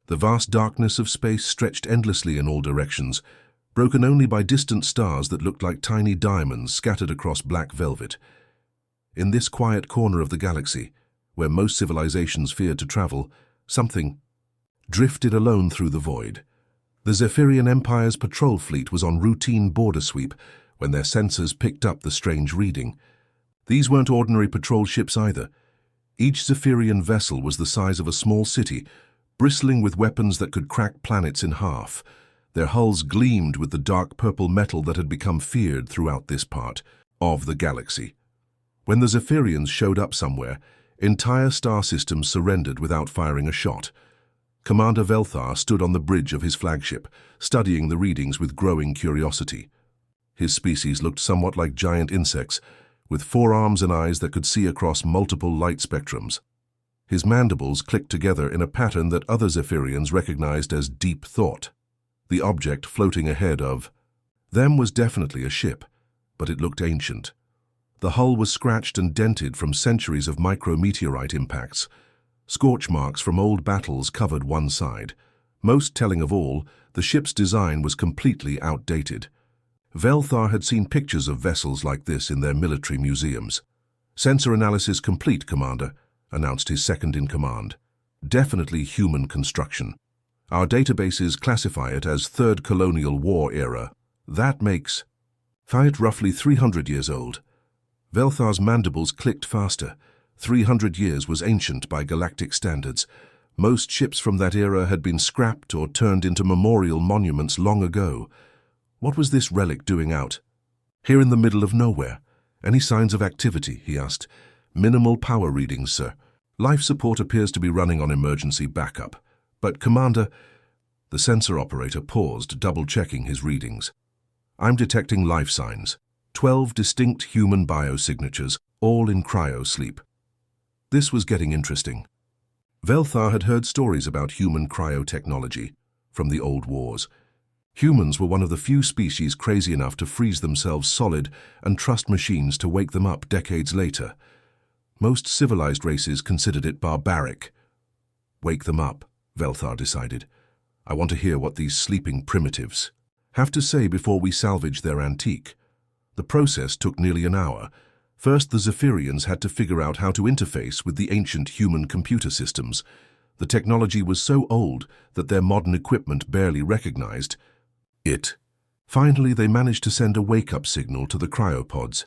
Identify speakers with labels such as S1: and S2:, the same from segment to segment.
S1: The vast darkness of space stretched endlessly in all directions, broken only by distant stars that looked like tiny diamonds scattered across black velvet. In this quiet corner of the galaxy, where most civilizations feared to travel, something drifted alone through the void. The Zephyrian Empire's patrol fleet was on routine border sweep when their sensors picked up the strange reading. These weren't ordinary patrol ships either. Each Zephyrian vessel was the size of a small city, bristling with weapons that could crack planets in half. Their hulls gleamed with the dark purple metal that had become feared throughout this part of the galaxy. When the Zephyrians showed up somewhere, entire star systems surrendered without firing a shot. Commander Velthar stood on the bridge of his flagship, studying the readings with growing curiosity. His species looked somewhat like giant insects, with forearms and eyes that could see across multiple light spectrums. His mandibles clicked together in a pattern that other Zephyrians recognized as deep thought. The object floating ahead of them was definitely a ship, but it looked ancient. The hull was scratched and dented from centuries of micrometeorite impacts. Scorch marks from old battles covered one side. Most telling of all, the ship's design was completely outdated. Velthar had seen pictures of vessels like this in their military museums. "Sensor analysis complete, Commander," announced his second-in-command. "Definitely human construction. Our databases classify it as Third Colonial War era. That makes it roughly 300 years old." Velthar's mandibles clicked faster. 300 years was ancient by galactic standards. Most ships from that era had been scrapped or turned into memorial monuments long ago. What was this relic doing out here in the middle of nowhere? "Any signs of activity?" he asked. "Minimal power readings, sir. Life support appears to be running on emergency backup. But, Commander..." The sensor operator paused, double-checking his readings. "I'm detecting life signs. 12 distinct human biosignatures, all in cryo-sleep." This was getting interesting. Velthar had heard stories about human cryotechnology from the old wars. Humans were one of the few species crazy enough to freeze themselves solid and trust machines to wake them up decades later. Most civilized races considered it barbaric. "Wake them up," Velthar decided. "I want to hear what these sleeping primitives have to say before we salvage their antique." The process took nearly an hour. First, the Zephyrians had to figure out how to interface with the ancient human computer systems. The technology was so old that their modern equipment barely recognized it. Finally, they managed to send a wake-up signal to the cryopods.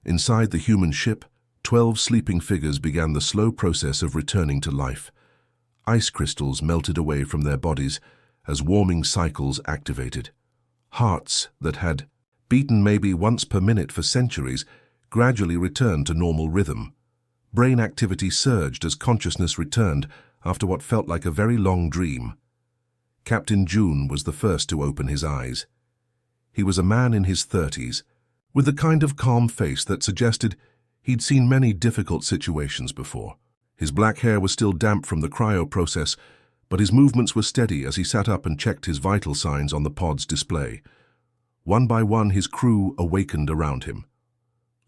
S1: Inside the human ship, 12 sleeping figures began the slow process of returning to life. Ice crystals melted away from their bodies as warming cycles activated. Hearts that had beaten maybe once per minute for centuries gradually returned to normal rhythm. Brain activity surged as consciousness returned after what felt like a very long dream. Captain June was the first to open his eyes. He was a man in his 30s, with the kind of calm face that suggested he'd seen many difficult situations before. His black hair was still damp from the cryo process, but his movements were steady as he sat up and checked his vital signs on the pod's display. One by one, his crew awakened around him.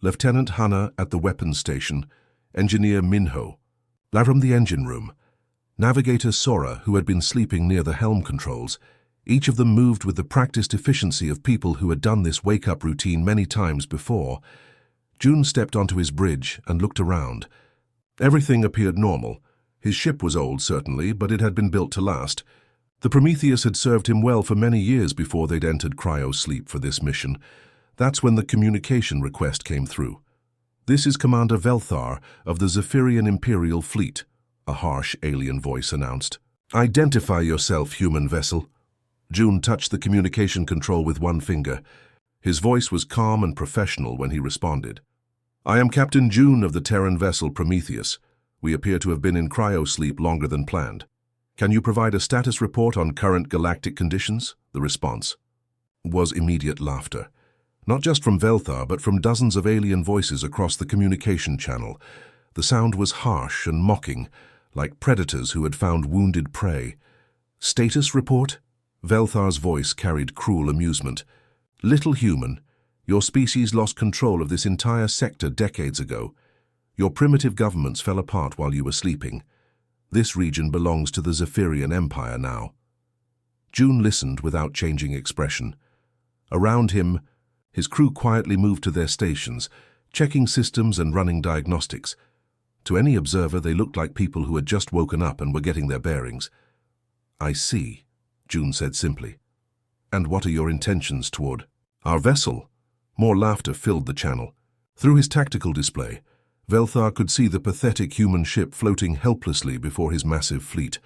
S1: Lieutenant Hanna at the weapons station, Engineer Minho, from the engine room, Navigator Sora, who had been sleeping near the helm controls. Each of them moved with the practiced efficiency of people who had done this wake-up routine many times before. June stepped onto his bridge and looked around. Everything appeared normal. His ship was old, certainly, but it had been built to last. The Prometheus had served him well for many years before they'd entered cryo-sleep for this mission. That's when the communication request came through. "This is Commander Velthar of the Zephyrian Imperial Fleet," a harsh alien voice announced. "Identify yourself, human vessel." June touched the communication control with one finger. His voice was calm and professional when he responded. "I am Captain June of the Terran vessel Prometheus. We appear to have been in cryo-sleep longer than planned. Can you provide a status report on current galactic conditions?" The response was immediate laughter. Not just from Velthar, but from dozens of alien voices across the communication channel. The sound was harsh and mocking, like predators who had found wounded prey. "Status report?" Velthar's voice carried cruel amusement. "Little human, your species lost control of this entire sector decades ago. Your primitive governments fell apart while you were sleeping. This region belongs to the Zephyrian Empire now. June listened without changing expression. Around him, his crew quietly moved to their stations, checking systems and running diagnostics. To any observer, they looked like people who had just woken up and were getting their bearings. "I see," June said simply. "And what are your intentions toward our vessel?" More laughter filled the channel. Through his tactical display, Velthar could see the pathetic human ship floating helplessly before his massive fleet.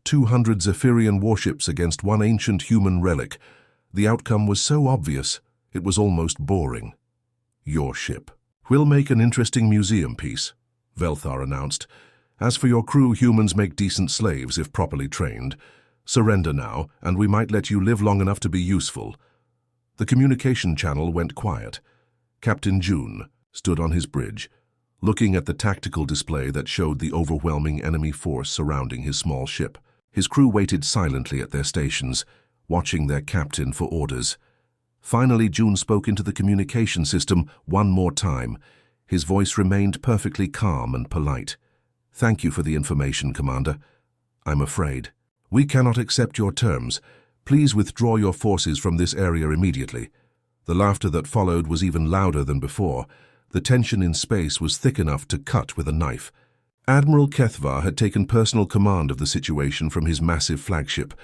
S1: 200 Zephyrian warships against one ancient human relic. The outcome was so obvious, it was almost boring. "Your ship. We'll make an interesting museum piece," Velthar announced. "As for your crew, humans make decent slaves if properly trained. Surrender now, and we might let you live long enough to be useful." The communication channel went quiet. Captain June stood on his bridge, looking at the tactical display that showed the overwhelming enemy force surrounding his small ship. His crew waited silently at their stations, watching their captain for orders. Finally, June spoke into the communication system one more time. His voice remained perfectly calm and polite. "Thank you for the information, Commander. I'm afraid we cannot accept your terms. Please withdraw your forces from this area immediately." The laughter that followed was even louder than before. The tension in space was thick enough to cut with a knife. Admiral Kethvar had taken personal command of the situation from his massive flagship,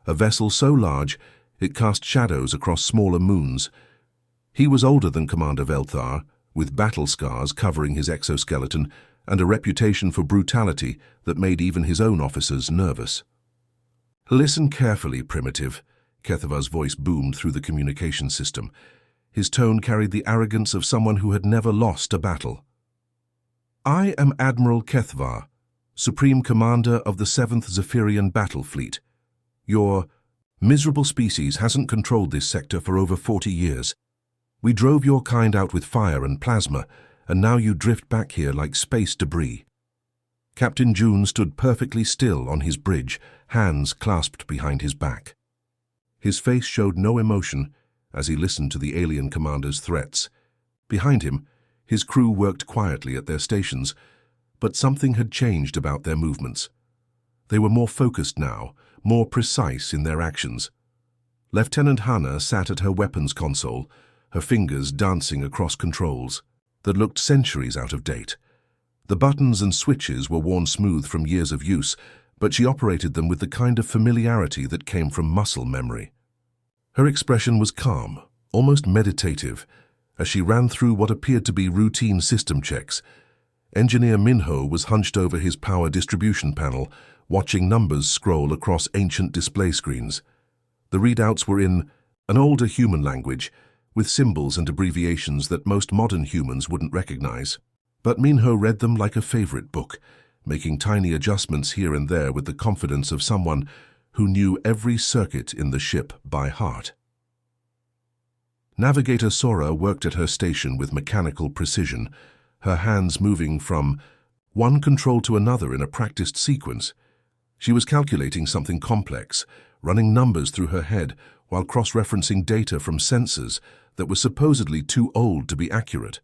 S1: a vessel so large it cast shadows across smaller moons. He was older than Commander Velthar, with battle scars covering his exoskeleton and a reputation for brutality that made even his own officers nervous. "Listen carefully, Primitive," Kethvar's voice boomed through the communication system. His tone carried the arrogance of someone who had never lost a battle. "I am Admiral Kethvar, Supreme Commander of the 7th Zephyrian Battle Fleet. Your miserable species hasn't controlled this sector for over 40 years. We drove your kind out with fire and plasma, and now you drift back here like space debris." Captain June stood perfectly still on his bridge, hands clasped behind his back. His face showed no emotion as he listened to the alien commander's threats. Behind him, his crew worked quietly at their stations, but something had changed about their movements. They were more focused now, more precise in their actions. Lieutenant Hannah sat at her weapons console, her fingers dancing across controls that looked centuries out of date. The buttons and switches were worn smooth from years of use, but she operated them with the kind of familiarity that came from muscle memory. Her expression was calm, almost meditative, as she ran through what appeared to be routine system checks. Engineer Minho was hunched over his power distribution panel, watching numbers scroll across ancient display screens. The readouts were in an older human language, with symbols and abbreviations that most modern humans wouldn't recognize. But Minho read them like a favorite book, making tiny adjustments here and there with the confidence of someone who knew every circuit in the ship by heart. Navigator Sora worked at her station with mechanical precision, her hands moving from one control to another in a practiced sequence. She was calculating something complex, running numbers through her head while cross-referencing data from sensors that were supposedly too old to be accurate.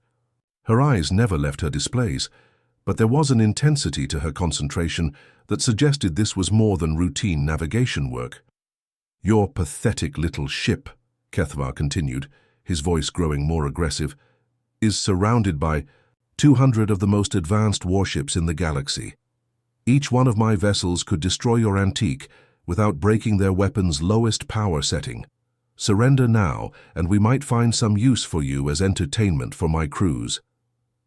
S1: Her eyes never left her displays, but there was an intensity to her concentration that suggested this was more than routine navigation work. "Your pathetic little ship," Kethvar continued, his voice growing more aggressive, "is surrounded by 200 of the most advanced warships in the galaxy. Each one of my vessels could destroy your antique without breaking their weapon's lowest power setting. Surrender now, and we might find some use for you as entertainment for my crews."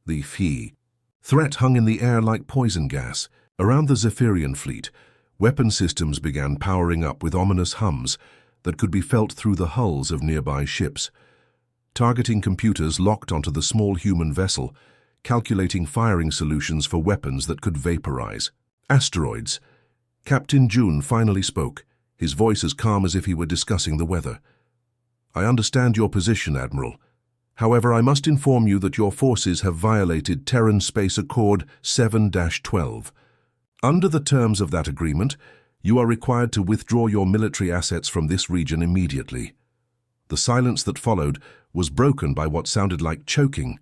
S1: The threat hung in the air like poison gas. Around the Zephyrian fleet, weapon systems began powering up with ominous hums that could be felt through the hulls of nearby ships. Targeting computers locked onto the small human vessel, calculating firing solutions for weapons that could vaporize. "Asteroids." Captain June finally spoke, his voice as calm as if he were discussing the weather. "I understand your position, Admiral. However, I must inform you that your forces have violated Terran Space Accord 7-12. Under the terms of that agreement, you are required to withdraw your military assets from this region immediately." The silence that followed was broken by what sounded like choking.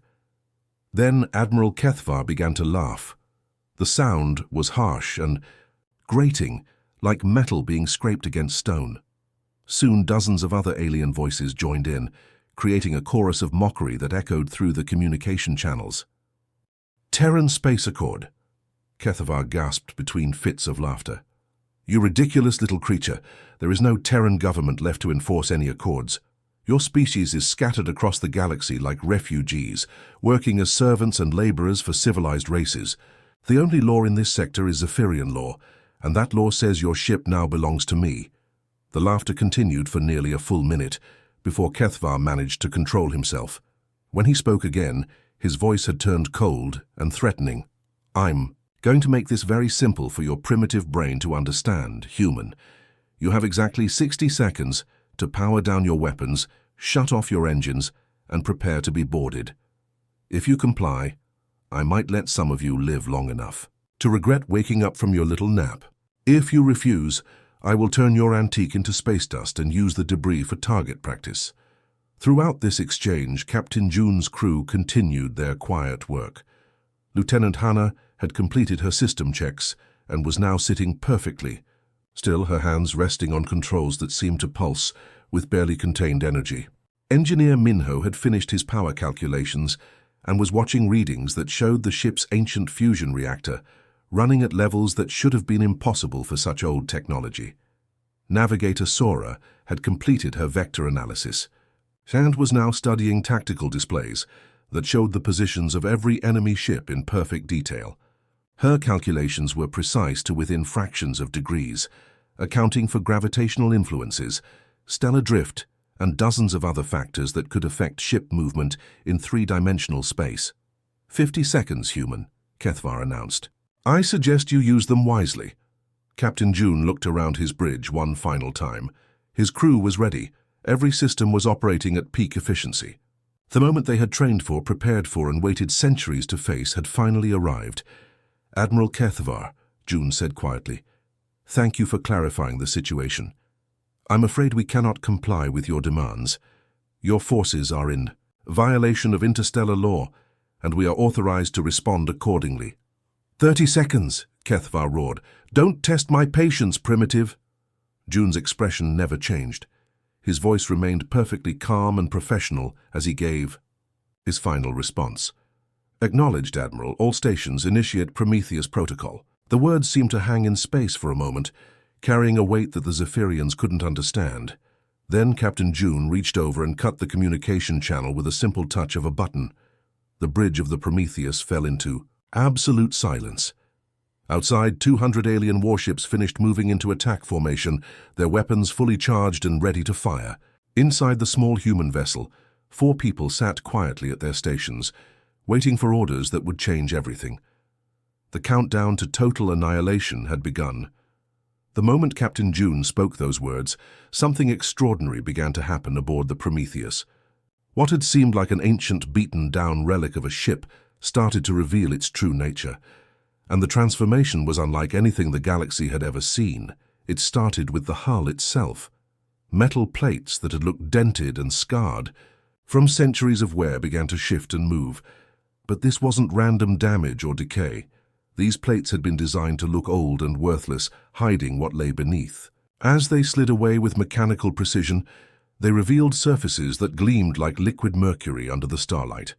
S1: Then Admiral Kethvar began to laugh. The sound was harsh and grating, like metal being scraped against stone. Soon dozens of other alien voices joined in, creating a chorus of mockery that echoed through the communication channels. "Terran Space Accord," Kethavar gasped between fits of laughter. "You ridiculous little creature, there is no Terran government left to enforce any accords. Your species is scattered across the galaxy like refugees, working as servants and laborers for civilized races. The only law in this sector is Zephyrian law, and that law says your ship now belongs to me." The laughter continued for nearly a full minute, before Kethavar managed to control himself. When he spoke again, his voice had turned cold and threatening. "I'm going to make this very simple for your primitive brain to understand, human. You have exactly 60 seconds to power down your weapons, shut off your engines, and prepare to be boarded. If you comply, I might let some of you live long enough to regret waking up from your little nap. If you refuse, I will turn your antique into space dust and use the debris for target practice." Throughout this exchange, Captain June's crew continued their quiet work. Lieutenant Hannah had completed her system checks and was now sitting perfectly, still her hands resting on controls that seemed to pulse with barely contained energy. Engineer Minho had finished his power calculations and was watching readings that showed the ship's ancient fusion reactor running at levels that should have been impossible for such old technology. Navigator Sora had completed her vector analysis and was now studying tactical displays that showed the positions of every enemy ship in perfect detail. Her calculations were precise to within fractions of degrees, accounting for gravitational influences, stellar drift, and dozens of other factors that could affect ship movement in three-dimensional space. 50 seconds, human, Kethavar announced. "I suggest you use them wisely." Captain June looked around his bridge one final time. His crew was ready. Every system was operating at peak efficiency. The moment they had trained for, prepared for, and waited centuries to face had finally arrived. "Admiral Kethavar," June said quietly, "thank you for clarifying the situation. I'm afraid we cannot comply with your demands. Your forces are in violation of interstellar law, and we are authorized to respond accordingly." 30 seconds, Kethavar roared. "Don't test my patience, primitive." June's expression never changed. His voice remained perfectly calm and professional as he gave his final response. "Acknowledged, Admiral. All stations initiate Prometheus protocol." The words seemed to hang in space for a moment, carrying a weight that the Zephyrians couldn't understand. Then Captain June reached over and cut the communication channel with a simple touch of a button. The bridge of the Prometheus fell into absolute silence. Outside, 200 alien warships finished moving into attack formation, their weapons fully charged and ready to fire. Inside the small human vessel, 4 people sat quietly at their stations, waiting for orders that would change everything. The countdown to total annihilation had begun. The moment Captain June spoke those words, something extraordinary began to happen aboard the Prometheus. What had seemed like an ancient, beaten-down relic of a ship started to reveal its true nature. And the transformation was unlike anything the galaxy had ever seen. It started with the hull itself. Metal plates that had looked dented and scarred from centuries of wear began to shift and move. But this wasn't random damage or decay. These plates had been designed to look old and worthless, hiding what lay beneath. As they slid away with mechanical precision, they revealed surfaces that gleamed like liquid mercury under the starlight.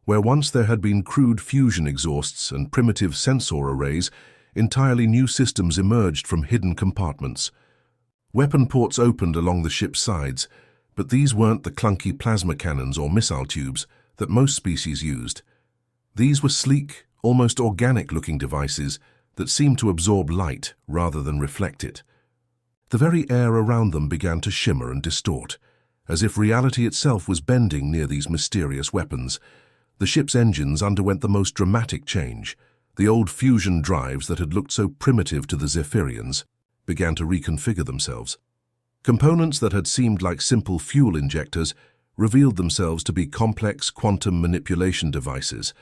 S1: Where once there had been crude fusion exhausts and primitive sensor arrays, entirely new systems emerged from hidden compartments. Weapon ports opened along the ship's sides, but these weren't the clunky plasma cannons or missile tubes that most species used. These were sleek, almost organic-looking devices that seemed to absorb light rather than reflect it. The very air around them began to shimmer and distort, as if reality itself was bending near these mysterious weapons. The ship's engines underwent the most dramatic change. The old fusion drives that had looked so primitive to the Zephyrians began to reconfigure themselves. Components that had seemed like simple fuel injectors revealed themselves to be complex quantum manipulation devices.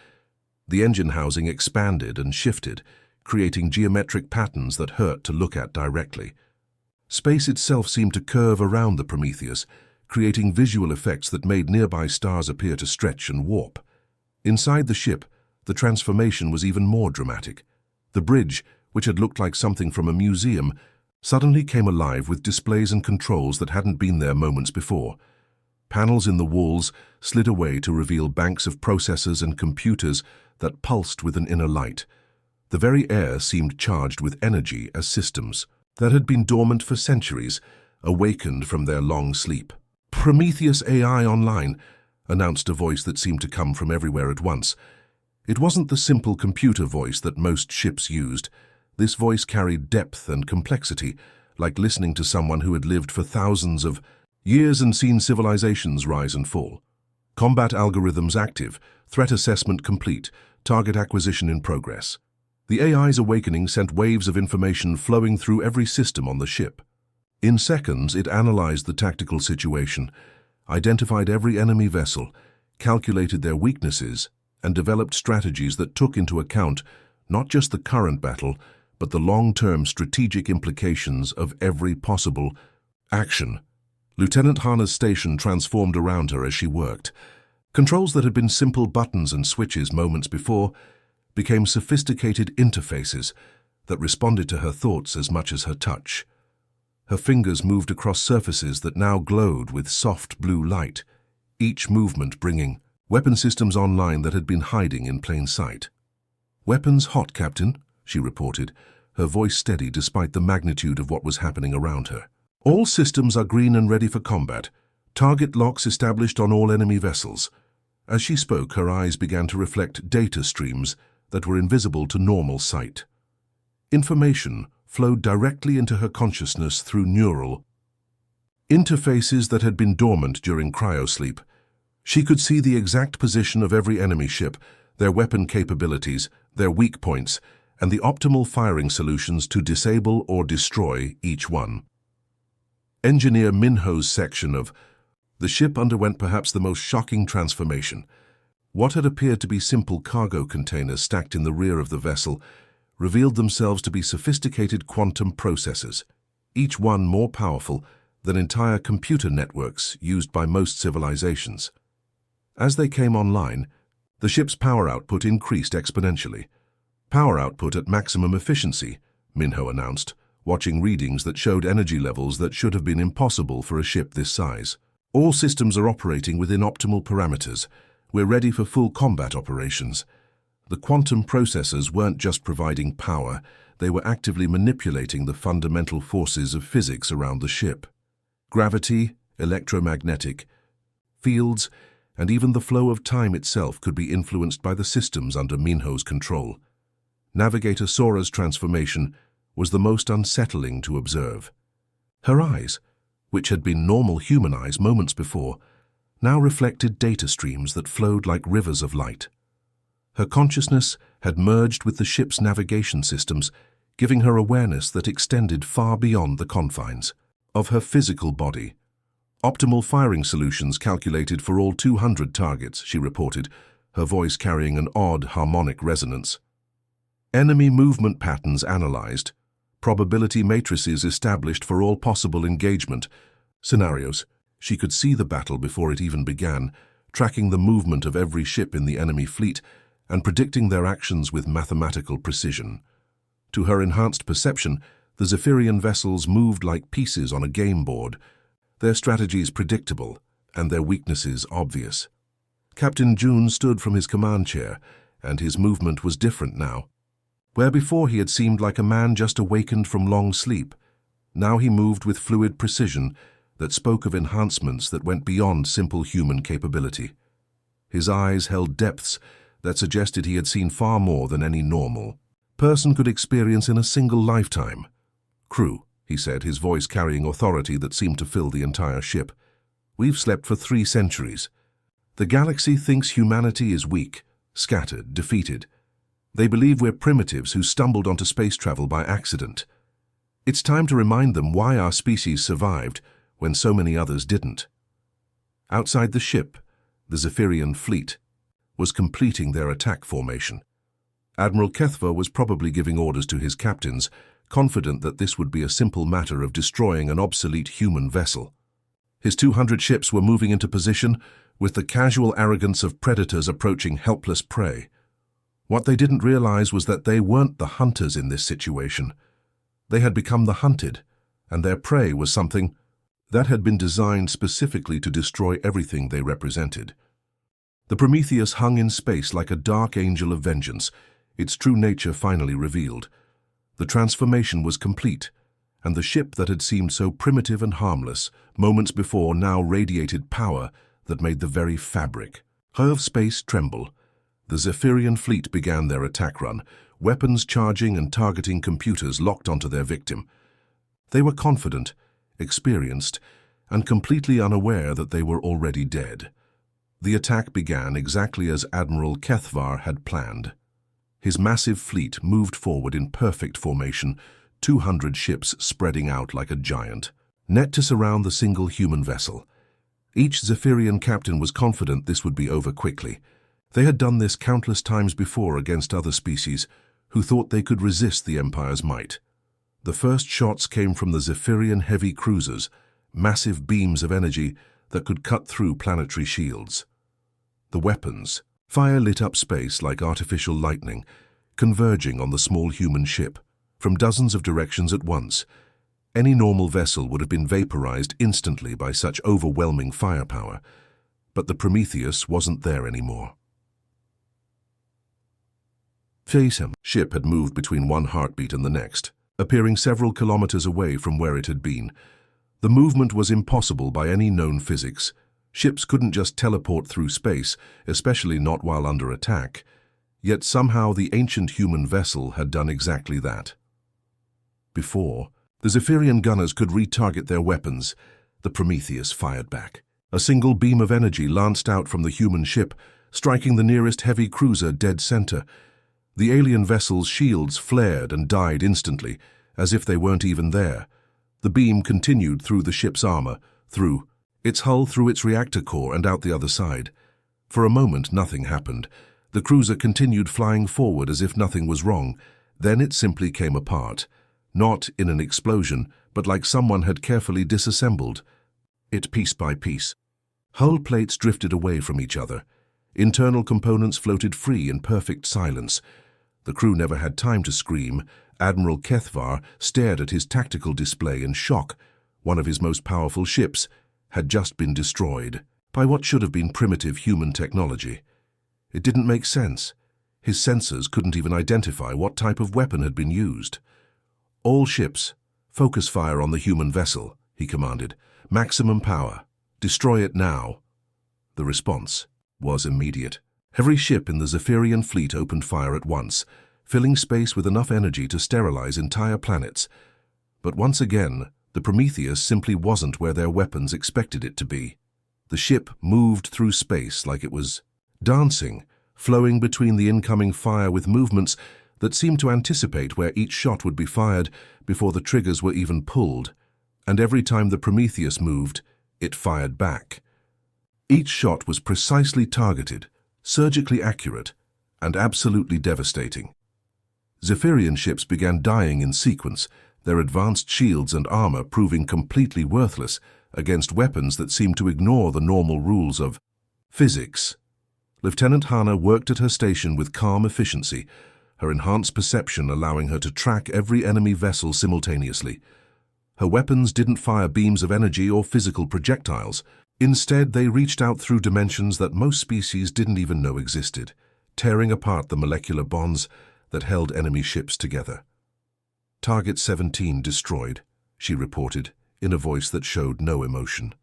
S1: The engine housing expanded and shifted, creating geometric patterns that hurt to look at directly. Space itself seemed to curve around the Prometheus, creating visual effects that made nearby stars appear to stretch and warp. Inside the ship, the transformation was even more dramatic. The bridge, which had looked like something from a museum, suddenly came alive with displays and controls that hadn't been there moments before. Panels in the walls slid away to reveal banks of processors and computers that pulsed with an inner light. The very air seemed charged with energy as systems that had been dormant for centuries awakened from their long sleep. "Prometheus AI Online," announced a voice that seemed to come from everywhere at once. It wasn't the simple computer voice that most ships used. This voice carried depth and complexity, like listening to someone who had lived for thousands of years and seen civilizations rise and fall. "Combat algorithms active, threat assessment complete, target acquisition in progress." The AI's awakening sent waves of information flowing through every system on the ship. In seconds, it analyzed the tactical situation, identified every enemy vessel, calculated their weaknesses, and developed strategies that took into account not just the current battle, but the long-term strategic implications of every possible action. Lieutenant Hana's station transformed around her as she worked. Controls that had been simple buttons and switches moments before became sophisticated interfaces that responded to her thoughts as much as her touch. Her fingers moved across surfaces that now glowed with soft blue light, each movement bringing weapon systems online that had been hiding in plain sight. "Weapons hot, Captain," she reported, her voice steady despite the magnitude of what was happening around her. "All systems are green and ready for combat. Target locks established on all enemy vessels." As she spoke, her eyes began to reflect data streams that were invisible to normal sight. Information flowed directly into her consciousness through neural interfaces that had been dormant during cryosleep. She could see the exact position of every enemy ship, their weapon capabilities, their weak points, and the optimal firing solutions to disable or destroy each one. Engineer Minho's section of the ship underwent perhaps the most shocking transformation. What had appeared to be simple cargo containers stacked in the rear of the vessel revealed themselves to be sophisticated quantum processors, each one more powerful than entire computer networks used by most civilizations. As they came online, the ship's power output increased exponentially. "Power output at maximum efficiency," Minho announced, watching readings that showed energy levels that should have been impossible for a ship this size. "All systems are operating within optimal parameters. We're ready for full combat operations." The quantum processors weren't just providing power, they were actively manipulating the fundamental forces of physics around the ship. Gravity, electromagnetic fields, and even the flow of time itself could be influenced by the systems under Minho's control. Navigator Sora's transformation was the most unsettling to observe. Her eyes, which had been normal human eyes moments before, now reflected data streams that flowed like rivers of light. Her consciousness had merged with the ship's navigation systems, giving her awareness that extended far beyond the confines of her physical body. "Optimal firing solutions calculated for all 200 targets," she reported, her voice carrying an odd harmonic resonance. "Enemy movement patterns analyzed. Probability matrices established for all possible engagement scenarios." She could see the battle before it even began, tracking the movement of every ship in the enemy fleet and predicting their actions with mathematical precision. To her enhanced perception, the Zephyrian vessels moved like pieces on a game board, their strategies predictable and their weaknesses obvious. Captain June stood from his command chair, and his movement was different now. Where before he had seemed like a man just awakened from long sleep, now he moved with fluid precision that spoke of enhancements that went beyond simple human capability. His eyes held depths that suggested he had seen far more than any normal person could experience in a single lifetime. "Crew," he said, his voice carrying authority that seemed to fill the entire ship, "we've slept for 3 centuries. The galaxy thinks humanity is weak, scattered, defeated. They believe we're primitives who stumbled onto space travel by accident. It's time to remind them why our species survived when so many others didn't." Outside the ship, the Zephyrian fleet was completing their attack formation. Admiral Kethva was probably giving orders to his captains, confident that this would be a simple matter of destroying an obsolete human vessel. His 200 ships were moving into position with the casual arrogance of predators approaching helpless prey. What they didn't realize was that they weren't the hunters in this situation. They had become the hunted, and their prey was something that had been designed specifically to destroy everything they represented. The Prometheus hung in space like a dark angel of vengeance, its true nature finally revealed. The transformation was complete, and the ship that had seemed so primitive and harmless moments before now radiated power that made the very fabric of space tremble. The Zephyrian fleet began their attack run, weapons charging and targeting computers locked onto their victim. They were confident, experienced, and completely unaware that they were already dead. The attack began exactly as Admiral Kethvar had planned. His massive fleet moved forward in perfect formation, 200 ships spreading out like a giant net to surround the single human vessel. Each Zephyrian captain was confident this would be over quickly. They had done this countless times before against other species who thought they could resist the Empire's might. The first shots came from the Zephyrian heavy cruisers, massive beams of energy that could cut through planetary shields. The weapons, fire lit up space like artificial lightning, converging on the small human ship from dozens of directions at once. Any normal vessel would have been vaporized instantly by such overwhelming firepower, but the Prometheus wasn't there anymore. The ship had moved between one heartbeat and the next, appearing several kilometers away from where it had been. The movement was impossible by any known physics. Ships couldn't just teleport through space, especially not while under attack. Yet somehow the ancient human vessel had done exactly that. Before, the Zephyrian gunners could retarget their weapons. The Prometheus fired back. A single beam of energy lanced out from the human ship, striking the nearest heavy cruiser dead center. The alien vessel's shields flared and died instantly, as if they weren't even there. The beam continued through the ship's armor, through its hull, through its reactor core, and out the other side. For a moment, nothing happened. The cruiser continued flying forward as if nothing was wrong. Then it simply came apart. Not in an explosion, but like someone had carefully disassembled it piece by piece. Hull plates drifted away from each other. Internal components floated free in perfect silence. The crew never had time to scream. Admiral Kethvar stared at his tactical display in shock. One of his most powerful ships had just been destroyed by what should have been primitive human technology. It didn't make sense. His sensors couldn't even identify what type of weapon had been used. "All ships, focus fire on the human vessel," he commanded. "Maximum power. Destroy it now." The response was immediate. Every ship in the Zephyrian fleet opened fire at once, filling space with enough energy to sterilize entire planets. But once again, the Prometheus simply wasn't where their weapons expected it to be. The ship moved through space like it was dancing, flowing between the incoming fire with movements that seemed to anticipate where each shot would be fired before the triggers were even pulled. And every time the Prometheus moved, it fired back. Each shot was precisely targeted, surgically accurate, and absolutely devastating. Zephyrian ships began dying in sequence, their advanced shields and armor proving completely worthless against weapons that seemed to ignore the normal rules of physics. Lieutenant Hannah worked at her station with calm efficiency, her enhanced perception allowing her to track every enemy vessel simultaneously. Her weapons didn't fire beams of energy or physical projectiles. Instead, they reached out through dimensions that most species didn't even know existed, tearing apart the molecular bonds that held enemy ships together. "Target 17 destroyed," she reported, in a voice that showed no emotion.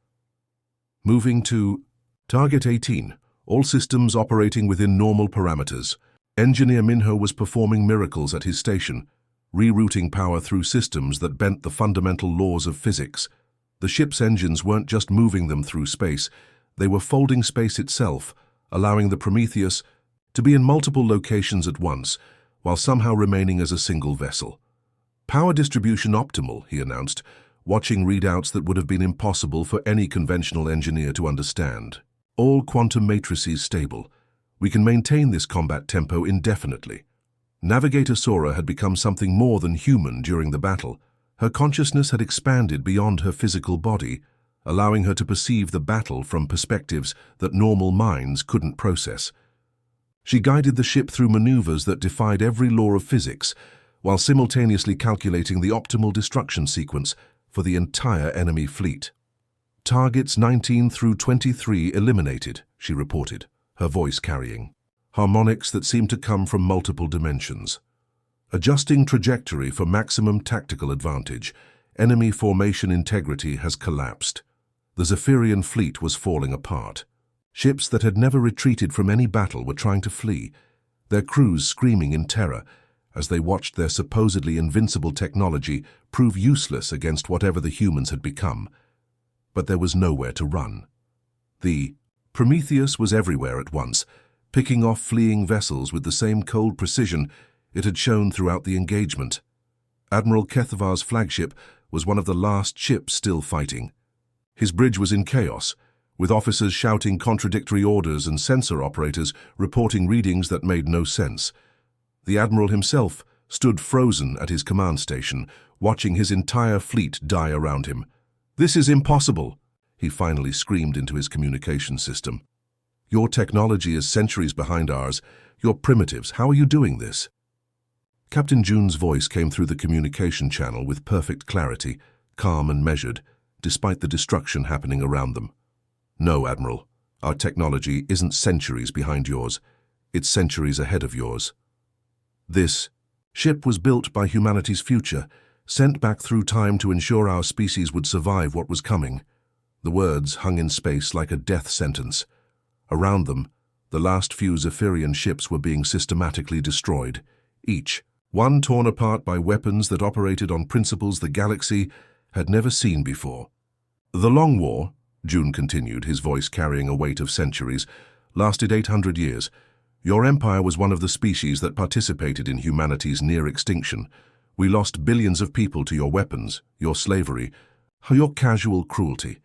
S1: Moving to Target 18, all systems operating within normal parameters. Engineer Minho was performing miracles at his station, rerouting power through systems that bent the fundamental laws of physics. The ship's engines weren't just moving them through space, they were folding space itself, allowing the Prometheus to be in multiple locations at once, while somehow remaining as a single vessel. "Power distribution optimal," he announced, watching readouts that would have been impossible for any conventional engineer to understand. "All quantum matrices stable. We can maintain this combat tempo indefinitely." Navigator Sora had become something more than human during the battle. Her consciousness had expanded beyond her physical body, allowing her to perceive the battle from perspectives that normal minds couldn't process. She guided the ship through maneuvers that defied every law of physics, while simultaneously calculating the optimal destruction sequence for the entire enemy fleet. Targets 19 through 23 eliminated, she reported, her voice carrying harmonics that seemed to come from multiple dimensions. Adjusting trajectory for maximum tactical advantage, enemy formation integrity has collapsed. The Zephyrian fleet was falling apart. Ships that had never retreated from any battle were trying to flee, their crews screaming in terror as they watched their supposedly invincible technology prove useless against whatever the humans had become. But there was nowhere to run. The Prometheus was everywhere at once, picking off fleeing vessels with the same cold precision it had shown throughout the engagement. Admiral Kethvar's flagship was one of the last ships still fighting. His bridge was in chaos, with officers shouting contradictory orders and sensor operators reporting readings that made no sense. The Admiral himself stood frozen at his command station, watching his entire fleet die around him. "This is impossible," he finally screamed into his communication system. "Your technology is centuries behind ours. You're primitives. How are you doing this?" Captain June's voice came through the communication channel with perfect clarity, calm and measured, despite the destruction happening around them. "No, Admiral. Our technology isn't centuries behind yours. It's centuries ahead of yours. This ship was built by humanity's future, sent back through time to ensure our species would survive what was coming." The words hung in space like a death sentence. Around them, the last few Zephyrian ships were being systematically destroyed, each one torn apart by weapons that operated on principles the galaxy had never seen before. "The Long War," June continued, his voice carrying a weight of centuries, "lasted 800 years. Your empire was one of the species that participated in humanity's near extinction. We lost billions of people to your weapons, your slavery, your casual cruelty.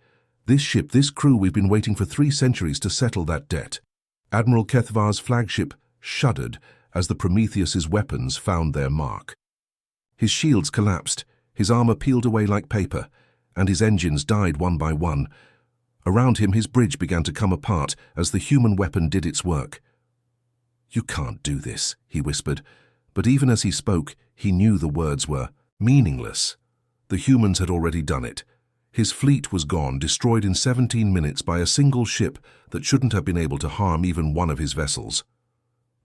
S1: This ship, this crew, we've been waiting for 3 centuries to settle that debt." Admiral Kethvar's flagship shuddered as the Prometheus's weapons found their mark. His shields collapsed, his armor peeled away like paper, and his engines died one by one. Around him, his bridge began to come apart as the human weapon did its work. "You can't do this," he whispered, but even as he spoke, he knew the words were meaningless. The humans had already done it. His fleet was gone, destroyed in 17 minutes by a single ship that shouldn't have been able to harm even one of his vessels.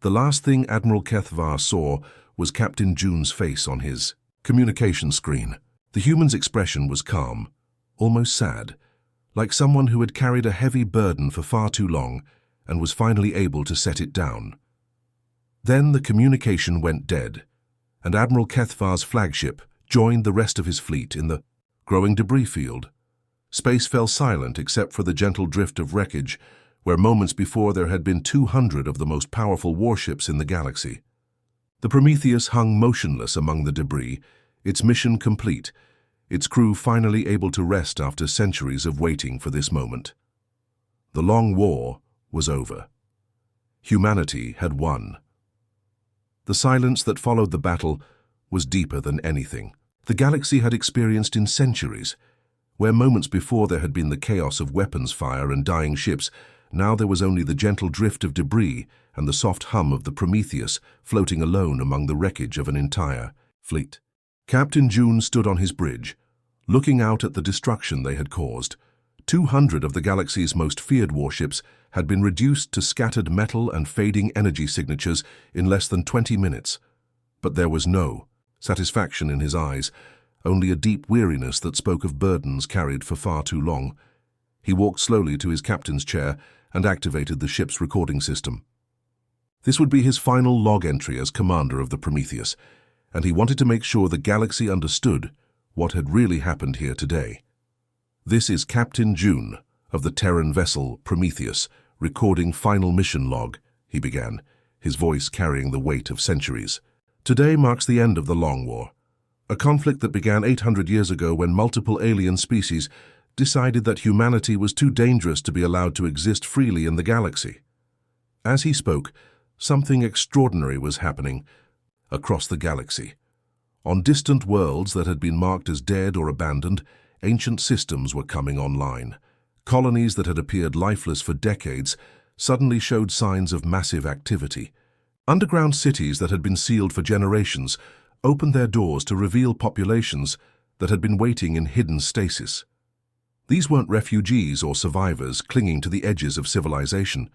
S1: The last thing Admiral Kethvar saw was Captain June's face on his communication screen. The human's expression was calm, almost sad, like someone who had carried a heavy burden for far too long and was finally able to set it down. Then the communication went dead, and Admiral Kethvar's flagship joined the rest of his fleet in the growing debris field. Space fell silent except for the gentle drift of wreckage, where moments before there had been 200 of the most powerful warships in the galaxy. The Prometheus hung motionless among the debris, its mission complete, its crew finally able to rest after centuries of waiting for this moment. The Long War was over. Humanity had won. The silence that followed the battle was deeper than anything the galaxy had experienced in centuries. Where moments before there had been the chaos of weapons fire and dying ships, now there was only the gentle drift of debris and the soft hum of the Prometheus floating alone among the wreckage of an entire fleet. Captain June stood on his bridge, looking out at the destruction they had caused. 200 of the galaxy's most feared warships had been reduced to scattered metal and fading energy signatures in less than 20 minutes. But there was no satisfaction in his eyes, only a deep weariness that spoke of burdens carried for far too long. He walked slowly to his captain's chair and activated the ship's recording system. This would be his final log entry as commander of the Prometheus, and he wanted to make sure the galaxy understood what had really happened here today. "This is Captain June of the Terran vessel Prometheus, recording final mission log," he began, his voice carrying the weight of centuries. "Today marks the end of the Long War, a conflict that began 800 years ago when multiple alien species decided that humanity was too dangerous to be allowed to exist freely in the galaxy." As he spoke, something extraordinary was happening across the galaxy. On distant worlds that had been marked as dead or abandoned, ancient systems were coming online. Colonies that had appeared lifeless for decades suddenly showed signs of massive activity. Underground cities that had been sealed for generations opened their doors to reveal populations that had been waiting in hidden stasis. These weren't refugees or survivors clinging to the edges of civilization.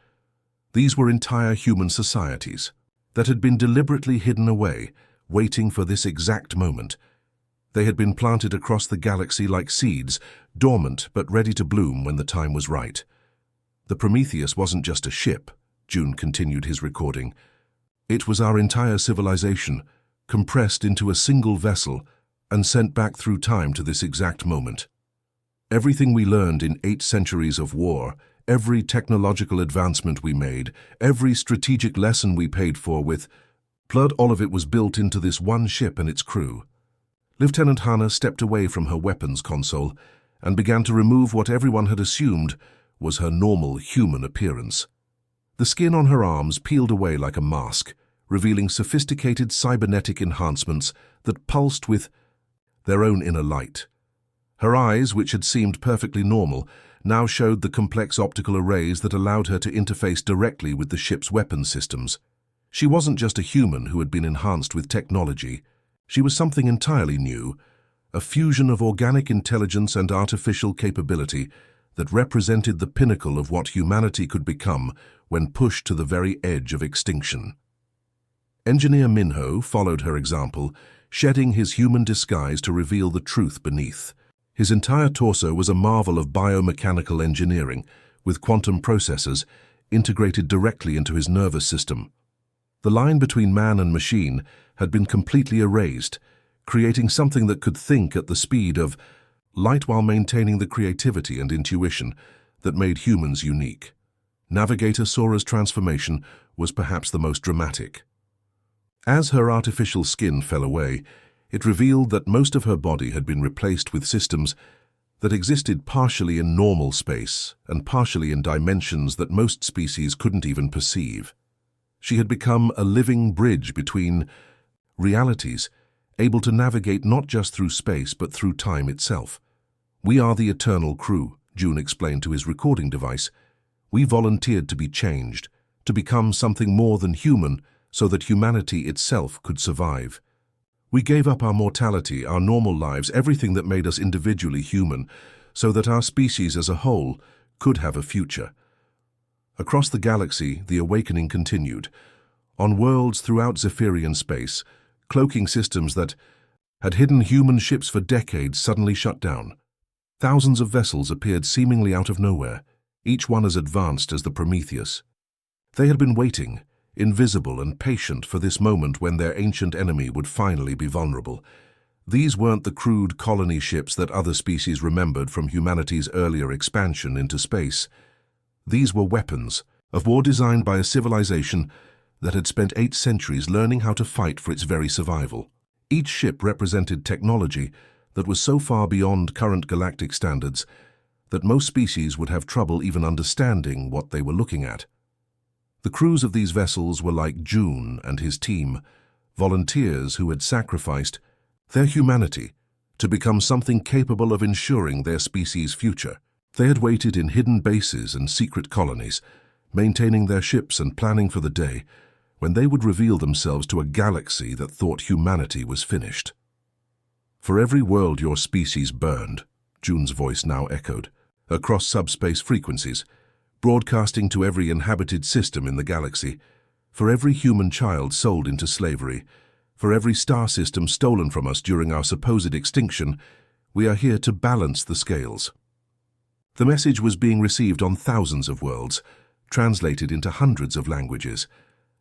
S1: These were entire human societies that had been deliberately hidden away, waiting for this exact moment. They had been planted across the galaxy like seeds, dormant but ready to bloom when the time was right. The Prometheus wasn't just a ship, June continued his recording. It was our entire civilization, compressed into a single vessel and sent back through time to this exact moment. Everything we learned in 8 centuries of war, every technological advancement we made, every strategic lesson we paid for with blood, all of it was built into this one ship and its crew. Lieutenant Hannah stepped away from her weapons console and began to remove what everyone had assumed was her normal human appearance. The skin on her arms peeled away like a mask, revealing sophisticated cybernetic enhancements that pulsed with their own inner light. Her eyes, which had seemed perfectly normal, now showed the complex optical arrays that allowed her to interface directly with the ship's weapon systems. She wasn't just a human who had been enhanced with technology. She was something entirely new, a fusion of organic intelligence and artificial capability that represented the pinnacle of what humanity could become when pushed to the very edge of extinction. Engineer Minho followed her example, shedding his human disguise to reveal the truth beneath. His entire torso was a marvel of biomechanical engineering, with quantum processors integrated directly into his nervous system. The line between man and machine had been completely erased, creating something that could think at the speed of light while maintaining the creativity and intuition that made humans unique. Navigator Sora's transformation was perhaps the most dramatic. As her artificial skin fell away, it revealed that most of her body had been replaced with systems that existed partially in normal space and partially in dimensions that most species couldn't even perceive. She had become a living bridge between realities, able to navigate not just through space but through time itself. "We are the eternal crew," June explained to his recording device. "We volunteered to be changed, to become something more than human so that humanity itself could survive. We gave up our mortality, our normal lives, everything that made us individually human, so that our species as a whole could have a future." Across the galaxy, the awakening continued. On worlds throughout Zephyrian space, cloaking systems that had hidden human ships for decades suddenly shut down. Thousands of vessels appeared seemingly out of nowhere, each one as advanced as the Prometheus. They had been waiting, invisible and patient, for this moment when their ancient enemy would finally be vulnerable. These weren't the crude colony ships that other species remembered from humanity's earlier expansion into space. These were weapons of war designed by a civilization that had spent 8 centuries learning how to fight for its very survival. Each ship represented technology that was so far beyond current galactic standards that most species would have trouble even understanding what they were looking at. The crews of these vessels were like June and his team, volunteers who had sacrificed their humanity to become something capable of ensuring their species' future. They had waited in hidden bases and secret colonies, maintaining their ships and planning for the day when they would reveal themselves to a galaxy that thought humanity was finished. "For every world your species burned," June's voice now echoed, across subspace frequencies, broadcasting to every inhabited system in the galaxy, "for every human child sold into slavery, for every star system stolen from us during our supposed extinction, we are here to balance the scales." The message was being received on thousands of worlds, translated into hundreds of languages,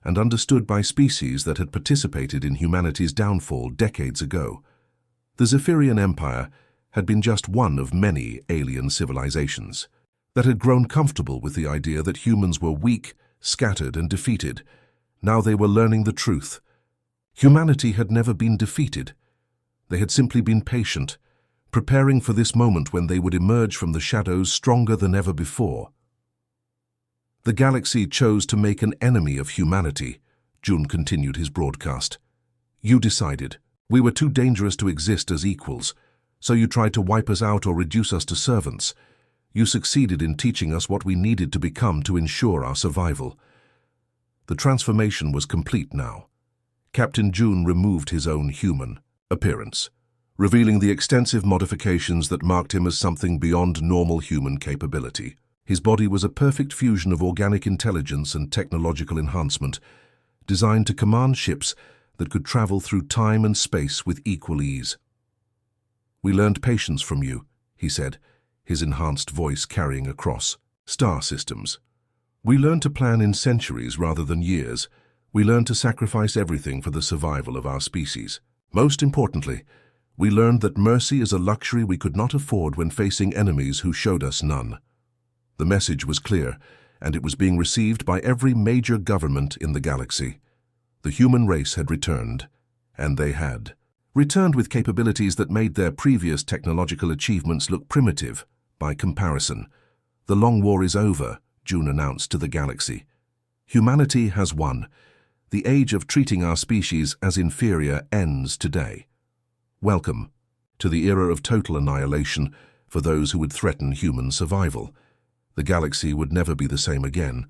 S1: and understood by species that had participated in humanity's downfall decades ago. The Zephyrian Empire had been just one of many alien civilizations that had grown comfortable with the idea that humans were weak, scattered, and defeated. Now they were learning the truth. Humanity had never been defeated. They had simply been patient, preparing for this moment when they would emerge from the shadows stronger than ever before. "The galaxy chose to make an enemy of humanity," June continued his broadcast. "You decided. We were too dangerous to exist as equals, so you tried to wipe us out or reduce us to servants. You succeeded in teaching us what we needed to become to ensure our survival. The transformation was complete now. Captain June removed his own human appearance, revealing the extensive modifications that marked him as something beyond normal human capability. His body was a perfect fusion of organic intelligence and technological enhancement, designed to command ships that could travel through time and space with equal ease. "We learned patience from you," he said, his enhanced voice carrying across star systems. "We learned to plan in centuries rather than years. We learned to sacrifice everything for the survival of our species. Most importantly, we learned that mercy is a luxury we could not afford when facing enemies who showed us none." The message was clear, and it was being received by every major government in the galaxy. The human race had returned, and they had returned with capabilities that made their previous technological achievements look primitive by comparison. "The long war is over," June announced to the galaxy. "Humanity has won. The age of treating our species as inferior ends today. Welcome to the era of total annihilation for those who would threaten human survival. The galaxy would never be the same again,